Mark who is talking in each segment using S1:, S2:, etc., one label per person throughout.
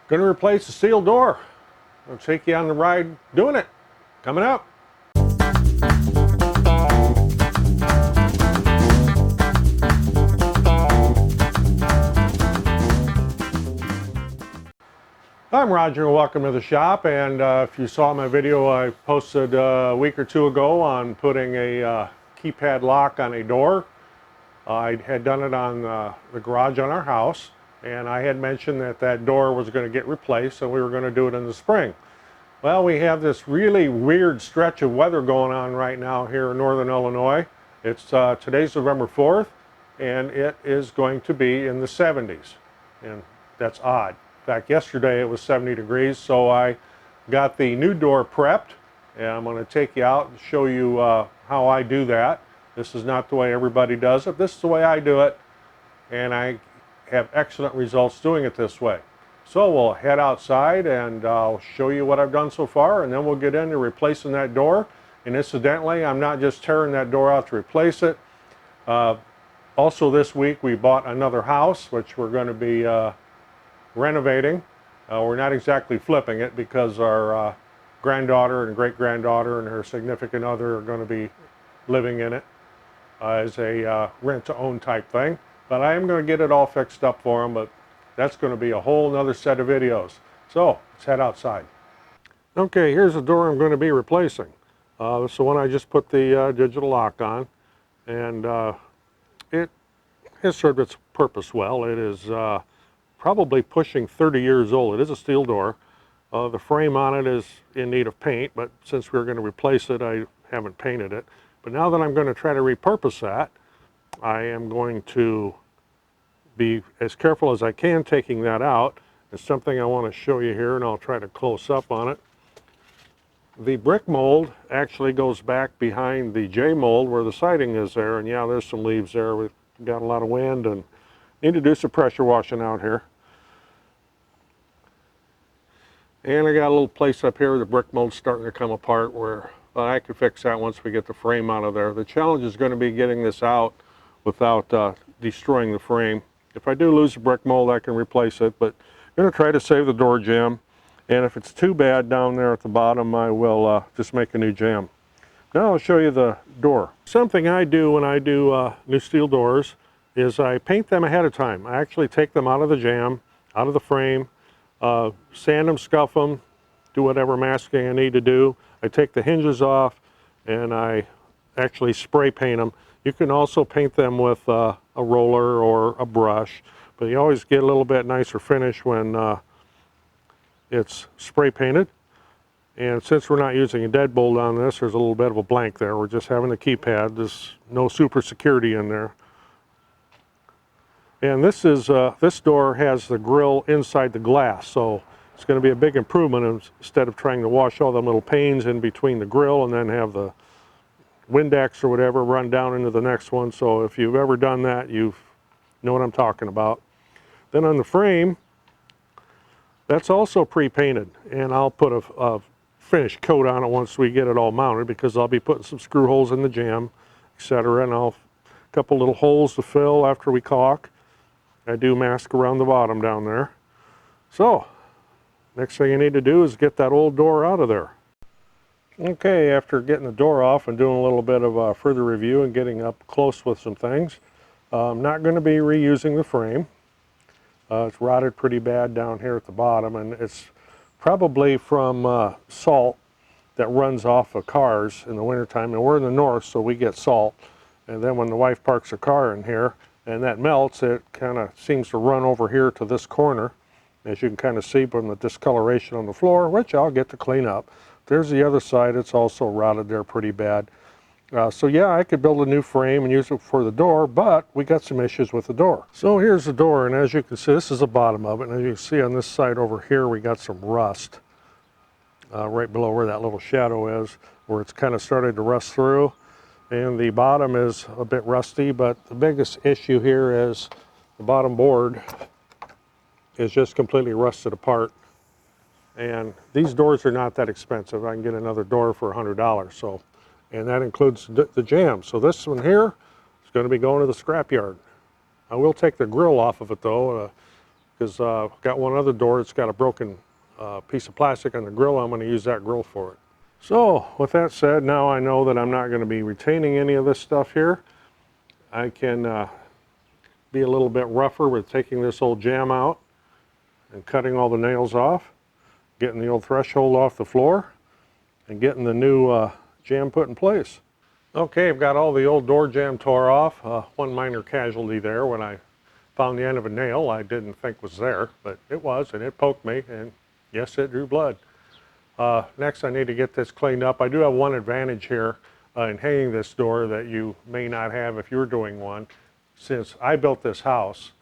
S1: Going to replace the steel door. I'll take you on the ride doing it. Coming up. I'm Roger and welcome to the shop. And if you saw my video I posted a week or two ago on putting a keypad lock on a door, I had done it on the garage on our house, and I had mentioned that that door was going to get replaced and we were going to do it in the spring. Well, we have this really weird stretch of weather going on right now here in northern Illinois. It's today's November 4th, and it is going to be in the 70s, and that's odd. In fact, yesterday it was 70 degrees, so I got the new door prepped, and I'm going to take you out and show you how I do that. This is not the way everybody does it. This is the way I do it, and I have excellent results doing it this way. So we'll head outside and I'll show you what I've done so far, and then we'll get into replacing that door. And incidentally, I'm not just tearing that door out to replace it. Also this week we bought another house, which we're going to be renovating. We're not exactly flipping it because our granddaughter and great-granddaughter and her significant other are going to be living in it as a rent-to-own type thing. But I am going to get it all fixed up for them, but that's going to be a whole nother set of videos. So let's head outside. Okay, here's the door I'm going to be replacing. This is the one I just put the digital lock on, and it has served its purpose well. It is probably pushing 30 years old. It is a steel door. The frame on it is in need of paint, but since we're going to replace it, I haven't painted it. But now that I'm going to try to repurpose that, I am going to be as careful as I can taking that out. It's something I want to show you here, and I'll try to close up on it. The brick mold actually goes back behind the J mold where the siding is there, and yeah, there's some leaves there. We've got a lot of wind and need to do some pressure washing out here. And I got a little place up here where the brick mold's starting to come apart where I could fix that once we get the frame out of there. The challenge is going to be getting this out without destroying the frame. If I do lose the brick mold, I can replace it, but I'm going to try to save the door jamb. And if it's too bad down there at the bottom, I will just make a new jamb. Now I'll show you the door. Something I do when I do new steel doors is I paint them ahead of time. I actually take them out of the jamb, out of the frame, sand them, scuff them, do whatever masking I need to do. I take the hinges off and I actually spray paint them. You can also paint them with a roller or a brush, but you always get a little bit nicer finish when it's spray painted. And since we're not using a deadbolt on this, there's a little bit of a blank there. We're just having the keypad. There's no super security in there. And this door has the grill inside the glass, so it's going to be a big improvement instead of trying to wash all the little panes in between the grill and then have the Windex or whatever run down into the next one. So if you've ever done that, you know what I'm talking about. Then on the frame, that's also pre-painted, and I'll put a finish coat on it once we get it all mounted, because I'll be putting some screw holes in the jamb, etc. And a couple little holes to fill after we caulk. I do mask around the bottom down there. So next thing you need to do is get that old door out of there. Okay, after getting the door off and doing a little bit of further review and getting up close with some things, I'm not going to be reusing the frame. It's rotted pretty bad down here at the bottom, and it's probably from salt that runs off of cars in the wintertime. And we're in the north, so we get salt. And then when the wife parks her car in here and that melts, it kind of seems to run over here to this corner, as you can kind of see from the discoloration on the floor, which I'll get to clean up. There's the other side. It's also rotted there pretty bad. So yeah, I could build a new frame and use it for the door, but we got some issues with the door. So here's the door, and as you can see, this is the bottom of it. And as you can see on this side over here, we got some rust right below where that little shadow is, where it's kind of started to rust through. And the bottom is a bit rusty, but the biggest issue here is the bottom board is just completely rusted apart. And these doors are not that expensive. I can get another door for $100. So, and that includes the jamb. So this one here is going to be going to the scrap yard. I will take the grill off of it though. because I've got one other door that's got a broken piece of plastic on the grill. I'm going to use that grill for it. So with that said, now I know that I'm not going to be retaining any of this stuff here. I can be a little bit rougher with taking this old jamb out and cutting all the nails off, getting the old threshold off the floor, and getting the new jamb put in place. Okay, I've got all the old door jamb tore off. One minor casualty there when I found the end of a nail I didn't think was there, but it was, and it poked me, and yes, it drew blood. Next, I need to get this cleaned up. I do have one advantage here in hanging this door that you may not have if you're doing one. Since I built this house,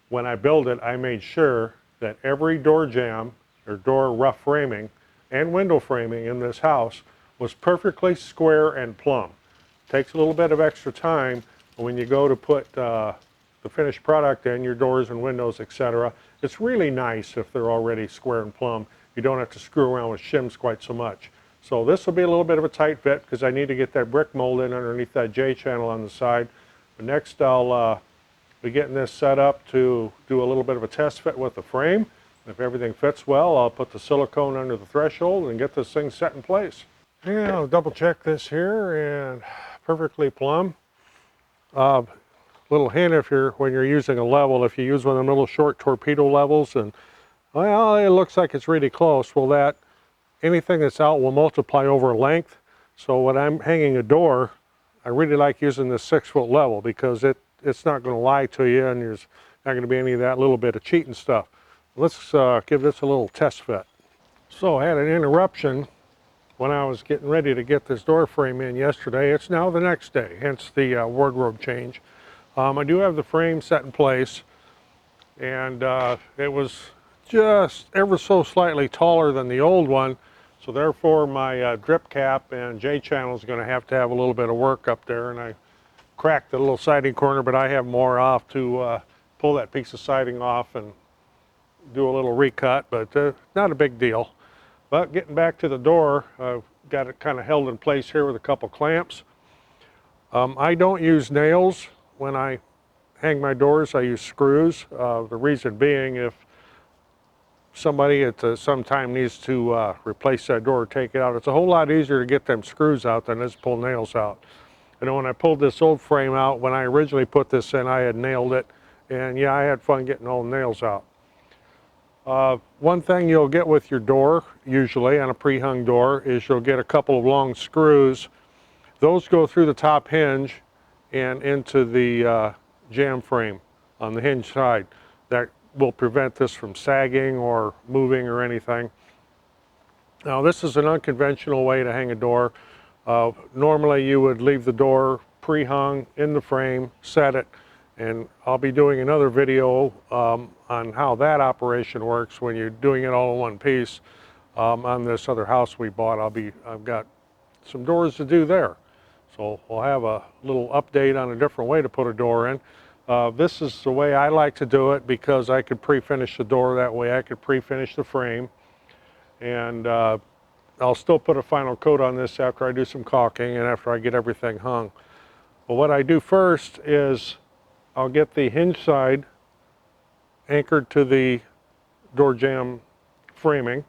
S1: when I built it, I made sure that every door jamb or door rough framing and window framing in this house was perfectly square and plumb. Takes a little bit of extra time when you go to put the finished product in, your doors and windows, etc. It's really nice if they're already square and plumb. You don't have to screw around with shims quite so much. So this will be a little bit of a tight fit because I need to get that brick mold in underneath that J channel on the side. But next I'll be getting this set up to do a little bit of a test fit with the frame. If everything fits well, I'll put the silicone under the threshold and get this thing set in place. Yeah, I'll double check this here, and perfectly plumb. Little hint when you're using a level, if you use one of them little short torpedo levels and well, it looks like it's really close. Well, anything that's out will multiply over length. So when I'm hanging a door, I really like using this 6-foot level because it's not going to lie to you, and there's not going to be any of that little bit of cheating stuff. Let's give this a little test fit. So I had an interruption when I was getting ready to get this door frame in yesterday. It's now the next day, hence the wardrobe change. I do have the frame set in place, and it was just ever so slightly taller than the old one, so therefore my drip cap and J channel is going to have a little bit of work up there, and I cracked the little siding corner, but I have more off to pull that piece of siding off and do a little recut, but not a big deal. But getting back to the door, I've got it kind of held in place here with a couple clamps. I don't use nails when I hang my doors. I use screws. The reason being, if somebody at some time needs to replace that door or take it out, it's a whole lot easier to get them screws out than it is to pull nails out. I know when I pulled this old frame out, when I originally put this in, I had nailed it, and yeah, I had fun getting all the nails out. One thing you'll get with your door, usually on a pre-hung door, is you'll get a couple of long screws. Those go through the top hinge and into the jamb frame on the hinge side. That will prevent this from sagging or moving or anything. Now this is an unconventional way to hang a door. Normally you would leave the door pre-hung in the frame, set it, and I'll be doing another video on how that operation works when you're doing it all in one piece. On this other house we bought, I've got some doors to do there. So we'll have a little update on a different way to put a door in. This is the way I like to do it because I could pre-finish the door that way. I could pre-finish the frame, and I'll still put a final coat on this after I do some caulking and after I get everything hung. But what I do first is I'll get the hinge side anchored to the door jamb framing,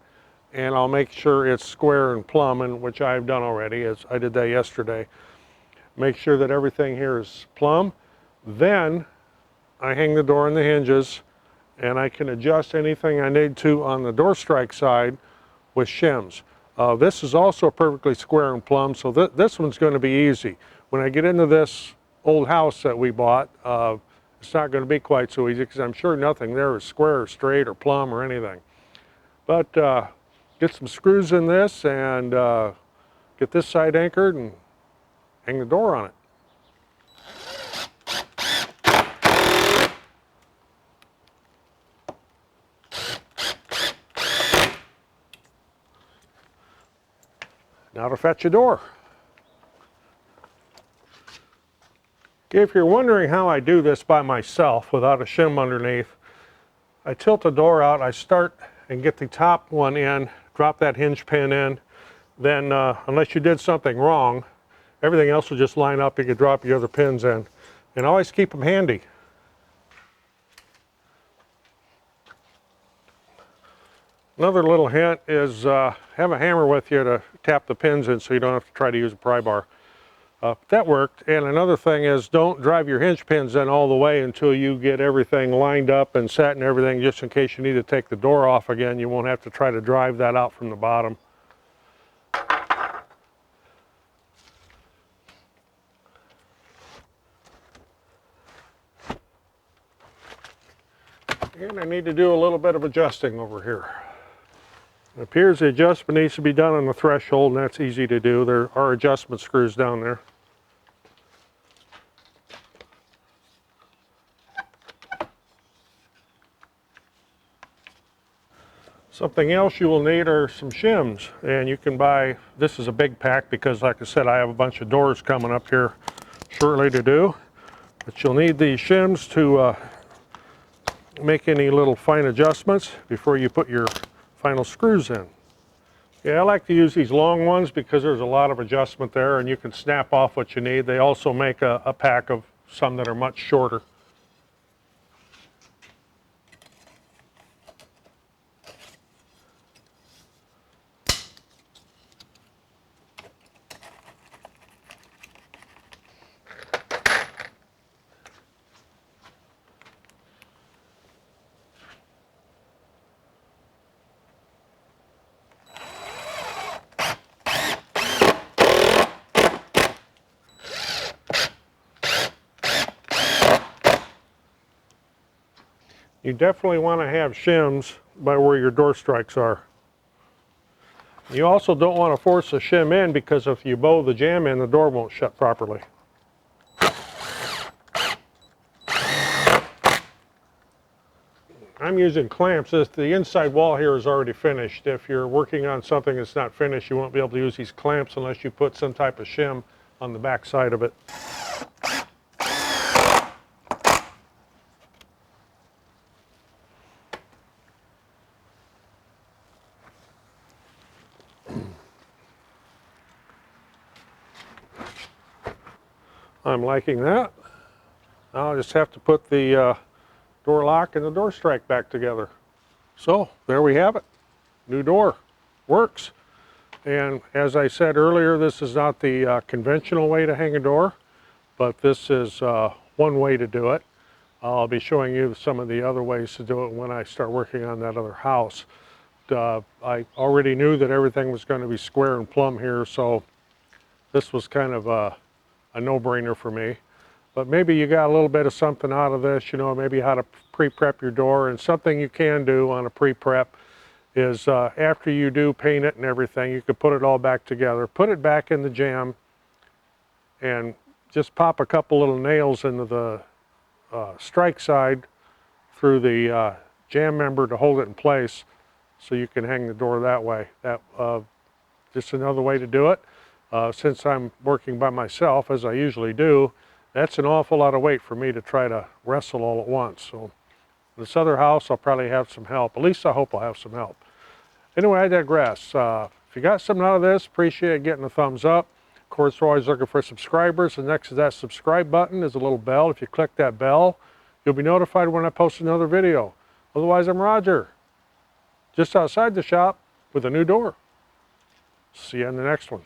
S1: and I'll make sure it's square and plumb, and which I've done already, as I did that yesterday. Make sure that everything here is plumb. Then I hang the door on the hinges, and I can adjust anything I need to on the door strike side with shims. This is also perfectly square and plumb, so this one's going to be easy. When I get into this old house that we bought, it's not going to be quite so easy because I'm sure nothing there is square or straight or plumb or anything. But get some screws in this and get this side anchored and hang the door on it. Now to fetch a door. Okay, if you're wondering how I do this by myself without a shim underneath, I tilt the door out, I start and get the top one in, drop that hinge pin in, then unless you did something wrong, everything else will just line up. You can drop your other pins in, and always keep them handy. Another little hint is have a hammer with you to tap the pins in so you don't have to try to use a pry bar. That worked. And another thing is don't drive your hinge pins in all the way until you get everything lined up and set and everything, just in case you need to take the door off again. You won't have to try to drive that out from the bottom. And I need to do a little bit of adjusting over here. It appears the adjustment needs to be done on the threshold, and that's easy to do. There are adjustment screws down there. Something else you will need are some shims, and you can buy, this is a big pack because like I said, I have a bunch of doors coming up here shortly to do. But you'll need these shims to make any little fine adjustments before you put your final screws in. Yeah, I like to use these long ones because there's a lot of adjustment there and you can snap off what you need. They also make a pack of some that are much shorter. You definitely want to have shims by where your door strikes are. You also don't want to force a shim in because if you bow the jamb in, the door won't shut properly. I'm using clamps. The inside wall here is already finished. If you're working on something that's not finished, you won't be able to use these clamps unless you put some type of shim on the back side of it. I'm liking that. Now I'll just have to put the door lock and the door strike back together. So there we have it. New door. Works. And as I said earlier, this is not the conventional way to hang a door, but this is one way to do it. I'll be showing you some of the other ways to do it when I start working on that other house. I already knew that everything was going to be square and plumb here, so this was kind of a no-brainer for me. But maybe you got a little bit of something out of this, you know, maybe how to pre-prep your door. And something you can do on a pre-prep is after you do paint it and everything, you could put it all back together, put it back in the jamb, and just pop a couple little nails into the strike side through the jamb member to hold it in place so you can hang the door that way. That just another way to do it. Since I'm working by myself, as I usually do, that's an awful lot of weight for me to try to wrestle all at once. So this other house, I'll probably have some help. At least I hope I'll have some help. Anyway, I digress. If you got something out of this, appreciate getting a thumbs up. Of course, we're always looking for subscribers. And next to that subscribe button is a little bell. If you click that bell, you'll be notified when I post another video. Otherwise, I'm Roger, just outside the shop with a new door. See you in the next one.